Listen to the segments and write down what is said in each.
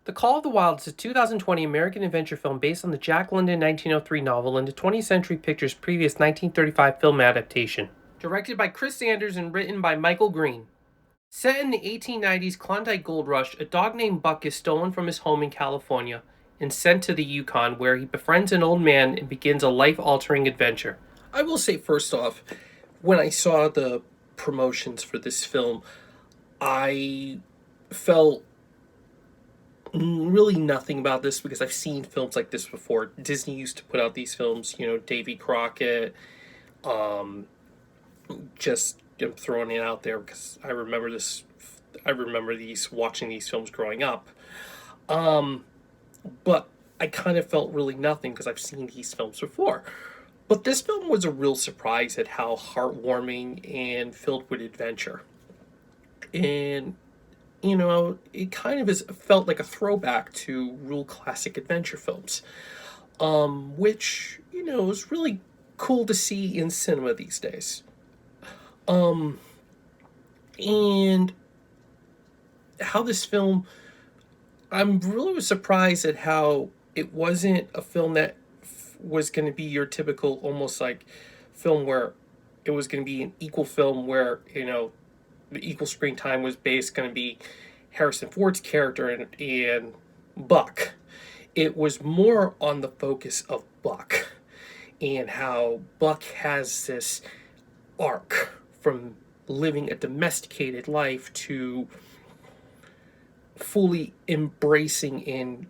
The Call of the Wild is a 2020 American adventure film based on the Jack London 1903 novel and the 20th Century Pictures' previous 1935 film adaptation. Directed by Chris Sanders and written by Michael Green. Set in the 1890s Klondike Gold Rush, a dog named Buck is stolen from his home in California and sent to the Yukon, where he befriends an old man and begins a life-altering adventure. I will say, first off, when I saw the promotions for this film, I felt really nothing about this because I've seen films like this before. Disney used to put out these films, Davy Crockett. Just I'm throwing it out there because I remember this. I remember watching these films growing up. But I kind of felt really nothing because I've seen these films before. But this film was a real surprise at how heartwarming and filled with adventure. And it kind of felt like a throwback to real classic adventure films, which, is really cool to see in cinema these days. And how this film, I'm really surprised at how it wasn't a film that was going to be your typical, almost like film where it was going to be an equal film where, the equal screen time was going to be Harrison Ford's character and Buck. It was more on the focus of Buck and how Buck has this arc from living a domesticated life to fully embracing and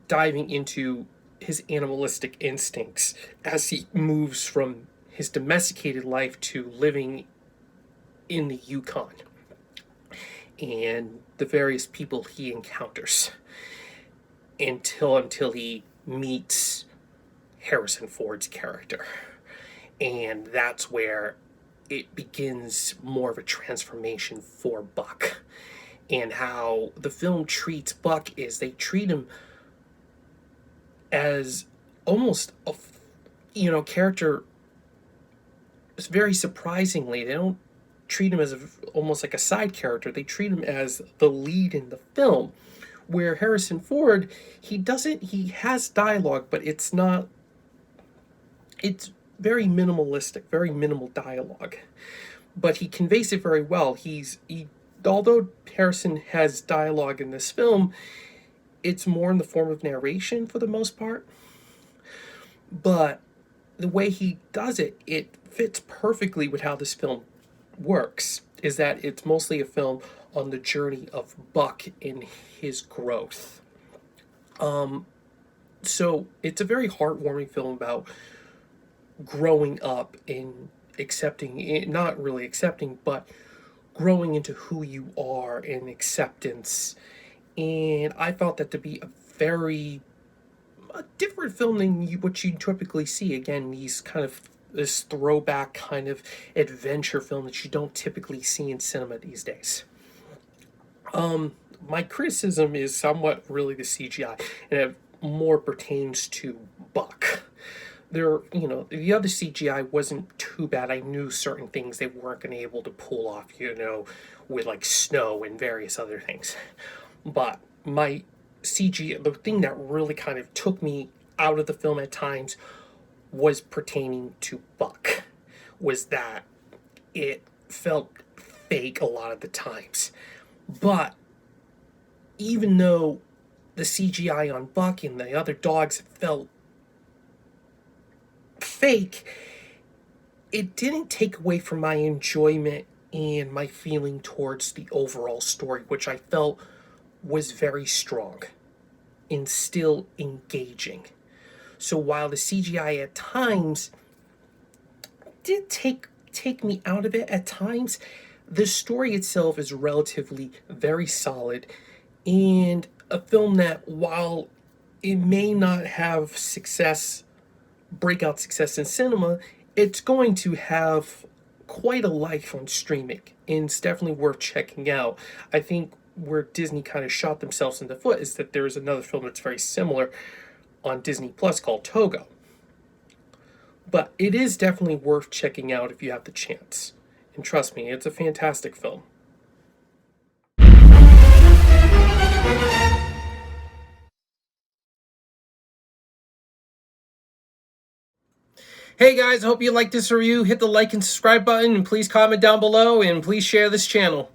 diving into his animalistic instincts as he moves from his domesticated life to living in the Yukon and the various people he encounters until he meets Harrison Ford's character. And that's where it begins more of a transformation for Buck. And how the film treats Buck is they treat him as almost a character. Very surprisingly, they don't treat him as almost like a side character. They treat him as the lead in the film, where Harrison Ford, he has dialogue, but it's very minimalistic, very minimal dialogue, but he conveys it very well. Although Harrison has dialogue in this film, it's more in the form of narration for the most part, but the way he does it, it fits perfectly with how this film works, is that it's mostly a film on the journey of Buck in his growth. So it's a very heartwarming film about growing up and not really accepting, but growing into who you are and acceptance. And I felt that to be a different film than what you typically see. Again, this throwback kind of adventure film that you don't typically see in cinema these days. My criticism is somewhat really the CGI, and it more pertains to Buck. The other CGI wasn't too bad. I knew certain things they weren't going to be able to pull off, with like snow and various other things. But my CG, the thing that really kind of took me out of the film at times was pertaining to Buck, was that it felt fake a lot of the times. But even though the CGI on Buck and the other dogs felt fake, it didn't take away from my enjoyment and my feeling towards the overall story, which I felt was very strong and still engaging. So while the CGI at times did take me out of it at times, the story itself is relatively very solid, and a film that, while it may not have breakout success in cinema, it's going to have quite a life on streaming, and it's definitely worth checking out. I think where Disney kind of shot themselves in the foot is that there's another film that's very similar on Disney Plus called Togo. But it is definitely worth checking out if you have the chance. And trust me, it's a fantastic film. Hey guys, I hope you liked this review. Hit the like and subscribe button, and please comment down below, and please share this channel.